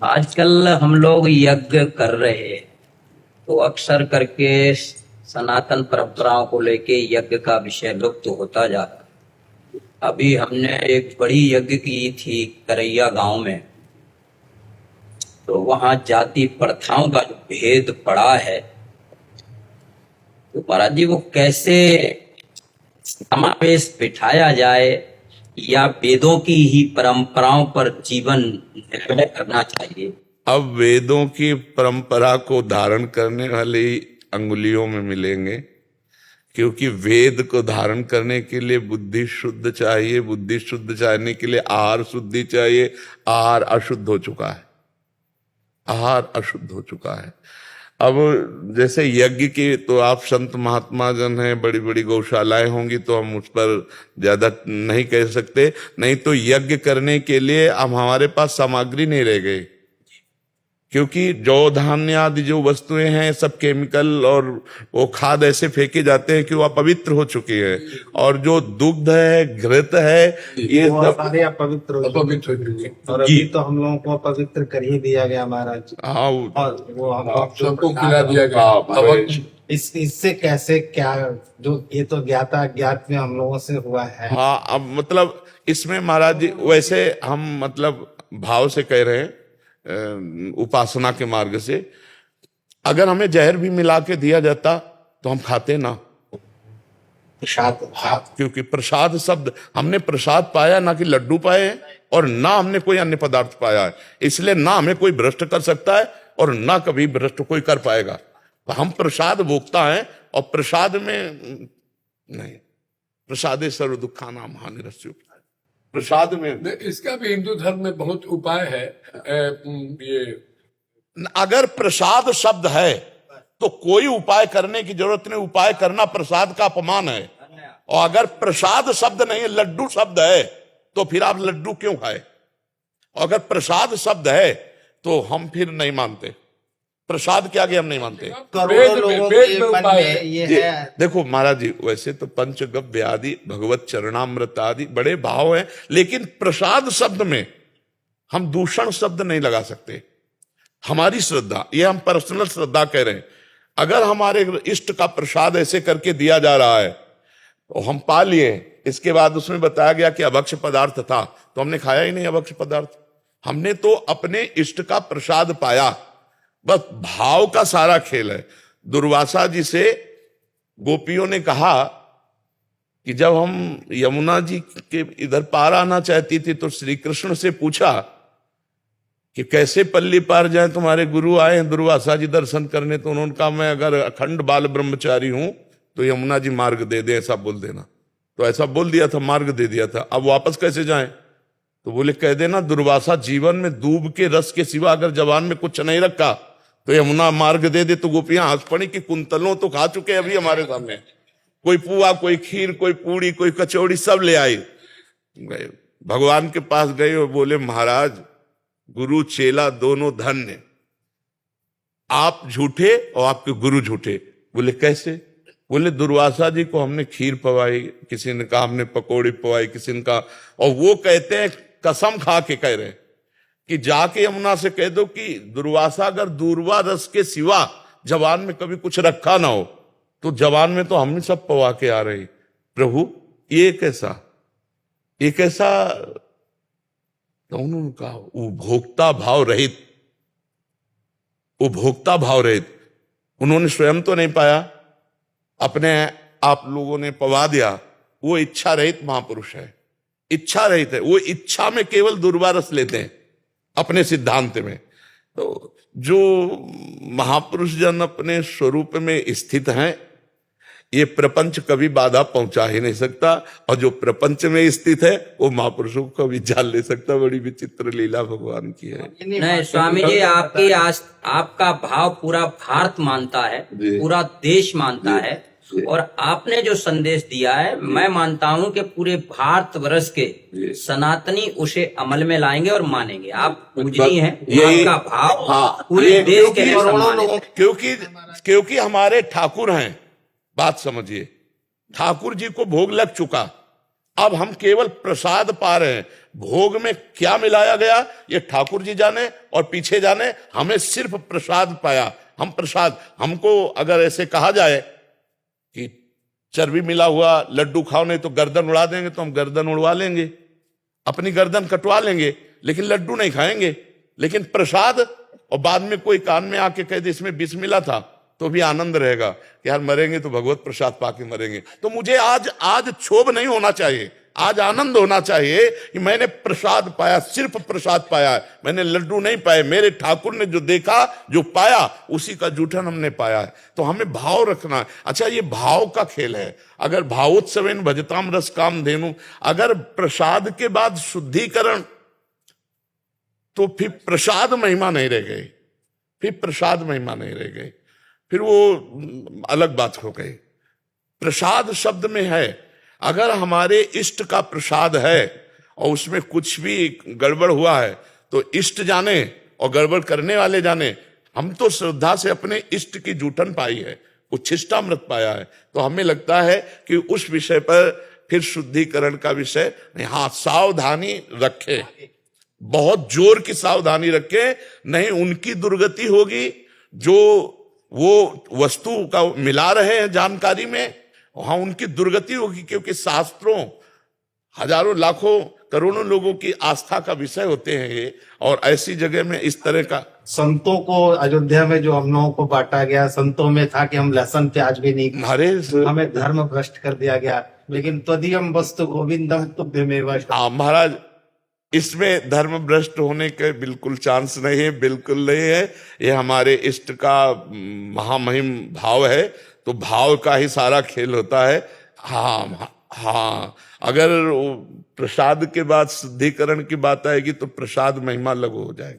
आजकल हम लोग यज्ञ कर रहे हैं तो अक्सर करके सनातन परंपराओं को लेके यज्ञ का विषय लुप्त होता जा रहा है। अभी हमने एक बड़ी यज्ञ की थी करैया गांव में। तो वहां जाति प्रथाओं का जो भेद पड़ा है, तो महाराज जी वो कैसे समावेश बिठाया जाए, या वेदों की ही परंपराओं पर जीवन निर्णय करना चाहिए। अब वेदों की परंपरा को धारण करने वाले ही अंगुलियों में मिलेंगे, क्योंकि वेद को धारण करने के लिए बुद्धि शुद्ध चाहिए। बुद्धि शुद्ध चाहने के लिए आहार शुद्धि चाहिए। आहार अशुद्ध हो चुका है। आहार अशुद्ध हो चुका है। अब जैसे यज्ञ की तो आप संत महात्मा जन हैं, बड़ी बड़ी गौशालाएं होंगी, तो हम उस पर ज्यादा नहीं कह सकते। नहीं तो यज्ञ करने के लिए अब हमारे पास सामग्री नहीं रह गई, क्योंकि जौ धान्य आदि जो वस्तुएं हैं सब केमिकल और वो खाद ऐसे फेंके जाते हैं कि वो अपवित्र हो चुकी है। और जो दुग्ध है, घृत है, ये वो सब सारे अपवित्र हो चुके। और अभी तो हम लोगों को अपवित्र कर ही दिया गया महाराज। हाँ, और वो हम सबको खिला दिया गया। इससे कैसे क्या, जो ये तो ज्ञाता अज्ञात में हम लोगों से हुआ है। हाँ। अब मतलब इसमें महाराज जी वैसे हम मतलब भाव से कह रहे हैं, उपासना के मार्ग से। अगर हमें जहर भी मिला के दिया जाता तो हम खाते ना। प्रसाद, क्योंकि प्रसाद शब्द हमने प्रसाद पाया, ना कि लड्डू पाए हैं, और ना हमने कोई अन्य पदार्थ पाया है। इसलिए ना हमें कोई भ्रष्ट कर सकता है और ना कभी भ्रष्ट कोई कर पाएगा। तो हम प्रसाद भोगता है, और प्रसाद में नहीं, प्रसादे सर्व दुखा नाम हानिरस्य। प्रसाद में इसका भी हिंदू धर्म में बहुत उपाय है। ये अगर प्रसाद शब्द है तो कोई उपाय करने की जरूरत नहीं। उपाय करना प्रसाद का अपमान है। और अगर प्रसाद शब्द नहीं है, लड्डू शब्द है, तो फिर आप लड्डू क्यों खाए। और अगर प्रसाद शब्द है तो हम फिर नहीं मानते। प्रसाद के आगे हम नहीं मानते। करोड़ों लोगों के मन उपाय में ये है। देखो महाराज जी, वैसे तो पंचगव्य आदि, भगवत चरणामृत आदि बड़े भाव हैं, लेकिन प्रसाद शब्द में हम दूषण शब्द नहीं लगा सकते। हमारी श्रद्धा, ये हम पर्सनल श्रद्धा कह रहे हैं। अगर हमारे इष्ट का प्रसाद ऐसे करके दिया जा रहा है तो हम पा लिए, इसके बाद उसमें बताया गया कि अभक्ष पदार्थ था, तो हमने खाया ही नहीं अभक्ष पदार्थ। हमने तो अपने इष्ट का प्रसाद पाया। बस भाव का सारा खेल है। दुर्वासा जी से गोपियों ने कहा कि जब हम यमुना जी के इधर पार आना चाहती थी तो श्री कृष्ण से पूछा कि कैसे पल्ली पार जाए, तुम्हारे गुरु आए हैं दुर्वासा जी दर्शन करने। तो उन्होंने कहा, मैं अगर अखंड बाल ब्रह्मचारी हूं तो यमुना जी मार्ग दे दे, ऐसा बोल देना। तो ऐसा बोल दिया था, मार्ग दे दिया था। अब वापस कैसे जाएं? तो बोले, कह देना दुर्वासा जीवन में दूब के रस के सिवा अगर जवान में कुछ नहीं रखा तो यमुना मार्ग दे दे। तो गोपियां हंस पड़ी कि कुंतलों तो खा चुके अभी हमारे सामने। कोई पुआ, कोई खीर, कोई पूड़ी, कोई कचौड़ी, सब ले आई। गए भगवान के पास गए और बोले, महाराज गुरु चेला दोनों धन्य, आप झूठे और आपके गुरु झूठे। बोले कैसे? बोले दुर्वासा जी को हमने खीर पवाई, किसी ने कहा हमने पकौड़ी पवाई, किसी ने कहा, और वो कहते हैं कसम खा के कह रहे हैं कि जाके यमुना से कह दो कि दुर्वासा अगर दूरवा रस के सिवा जवान में कभी कुछ रखा ना हो तो जवान में तो हम सब पवा के आ रहे। प्रभु ये कैसा तो उन्होंने कहा, उपभोक्ता भाव रहित, उपभोक्ता भाव रहित। उन्होंने स्वयं तो नहीं पाया, अपने आप लोगों ने पवा दिया। वो इच्छा रहित महापुरुष है, इच्छा रहित है। वो इच्छा में केवल दुर्वा रस लेते हैं अपने सिद्धांत में। तो जो महापुरुष जन अपने स्वरूप में स्थित हैं, ये प्रपंच कभी बाधा पहुंचा ही नहीं सकता। और जो प्रपंच में स्थित है वो महापुरुषों को कभी जान ले सकता। बड़ी विचित्र लीला भगवान की है। नहीं स्वामी जी, आपका भाव पूरा भारत मानता है, पूरा देश मानता है। और आपने जो संदेश दिया है, मैं मानता हूं कि पूरे भारत वर्ष के सनातनी उसे अमल में लाएंगे और मानेंगे। आप पूजनीय हैं, आपका भाव पूरे देश के लिए सम्मानित। क्योंकि हमारे ठाकुर हैं। बात समझिए, ठाकुर जी को भोग लग चुका, अब हम केवल प्रसाद पा रहे हैं, भोग में क्या मिलाया गया ये ठाकुर जी जाने और पीछे जाने, हमें सिर्फ प्रसाद पाया। हम प्रसाद, हमको अगर ऐसे कहा जाए कि चर्बी मिला हुआ लड्डू खाओ नहीं तो गर्दन उड़ा देंगे, तो हम गर्दन उड़वा लेंगे, अपनी गर्दन कटवा लेंगे, लेकिन लड्डू नहीं खाएंगे। लेकिन प्रसाद, और बाद में कोई कान में आके कह दे इसमें विष मिला था, तो भी आनंद रहेगा कि यार मरेंगे तो भगवत प्रसाद पाके मरेंगे। तो मुझे आज क्षोभ नहीं होना चाहिए, आज आनंद होना चाहिए कि मैंने प्रसाद पाया, सिर्फ प्रसाद पाया, मैंने लड्डू नहीं पाए। मेरे ठाकुर ने जो देखा, जो पाया, उसी का जूठन हमने पाया है। तो हमें भाव रखना है। अच्छा, ये भाव का खेल है। अगर भावोत्सवेन भजताम रस काम धेनु, अगर प्रसाद के बाद शुद्धिकरण, तो फिर प्रसाद महिमा नहीं रह गई, फिर प्रसाद महिमा नहीं रह गई, फिर वो अलग बात हो गई। प्रसाद शब्द में है, अगर हमारे इष्ट का प्रसाद है और उसमें कुछ भी गड़बड़ हुआ है तो इष्ट जाने और गड़बड़ करने वाले जाने। हम तो श्रद्धा से अपने इष्ट की जूठन पाई है, उच्छिष्टामृत पाया है, तो हमें लगता है कि उस विषय पर फिर शुद्धिकरण का विषय नहीं। हाँ, सावधानी रखे, बहुत जोर की सावधानी रखे, नहीं उनकी दुर्गति होगी जो वो वस्तु का मिला रहे हैं जानकारी में, वहां उनकी दुर्गति होगी। क्योंकि शास्त्रों हजारों लाखों करोड़ों लोगों की आस्था का विषय होते हैं ये, और ऐसी जगह में इस तरह का। संतों को अयोध्या में जो हम लोगों को बांटा गया, संतों में था कि हम लहसुन प्याज भी नहीं खाते, अरे हमें धर्म भ्रष्ट कर दिया गया। लेकिन त्वदीयम वस्तु गोविंदम तुभ्यमेव। महाराज, इसमें धर्म भ्रष्ट होने के बिल्कुल चांस नहीं है, बिल्कुल नहीं है। ये हमारे इष्ट का महामहिम भाव है, तो भाव का ही सारा खेल होता है। हाँ हाँ, अगर प्रसाद के बाद शुद्धिकरण की बात आएगी तो प्रसाद महिमा लघु हो जाएगी।